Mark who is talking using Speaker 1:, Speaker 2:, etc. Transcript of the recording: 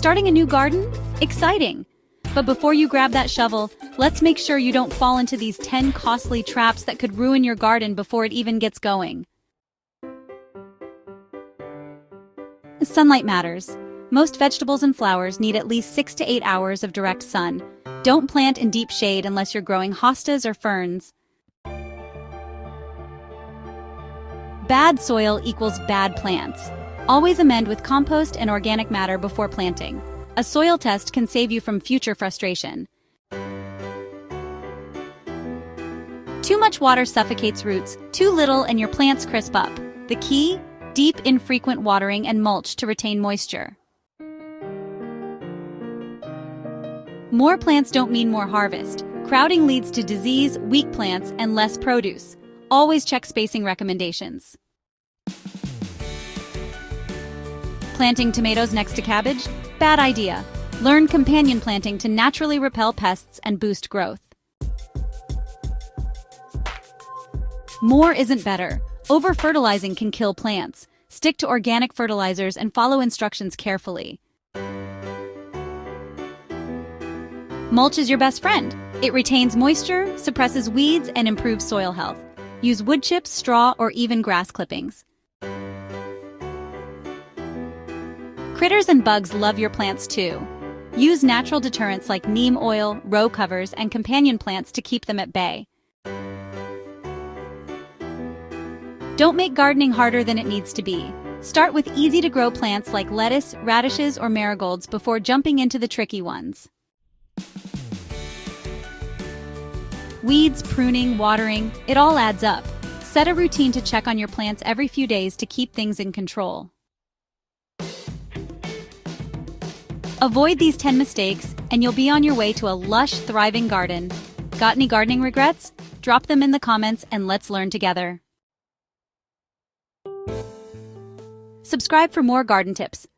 Speaker 1: Starting a new garden? Exciting! But before you grab that shovel, let's make sure you don't fall into these 10 costly traps that could ruin your garden before it even gets going. Sunlight matters. Most vegetables and flowers need at least 6 to 8 hours of direct sun. Don't plant in deep shade unless you're growing hostas or ferns. Bad soil equals bad plants. Always amend with compost and organic matter before planting. A soil test can save you from future frustration. Too much water suffocates roots, too little and your plants crisp up. The key? Deep, infrequent watering and mulch to retain moisture. More plants don't mean more harvest. Crowding leads to disease, weak plants, and less produce. Always check spacing recommendations. Planting tomatoes next to cabbage? Bad idea. Learn companion planting to naturally repel pests and boost growth. More isn't better. Over-fertilizing can kill plants. Stick to organic fertilizers and follow instructions carefully. Mulch is your best friend. It retains moisture, suppresses weeds, and improves soil health. Use wood chips, straw, or even grass clippings. Critters and bugs love your plants too. Use natural deterrents like neem oil, row covers, and companion plants to keep them at bay. Don't make gardening harder than it needs to be. Start with easy-to-grow plants like lettuce, radishes, or marigolds before jumping into the tricky ones. Weeds, pruning, watering, it all adds up. Set a routine to check on your plants every few days to keep things in control. Avoid these 10 mistakes, and you'll be on your way to a lush, thriving garden. Got any gardening regrets? Drop them in the comments and let's learn together. Subscribe for more garden tips.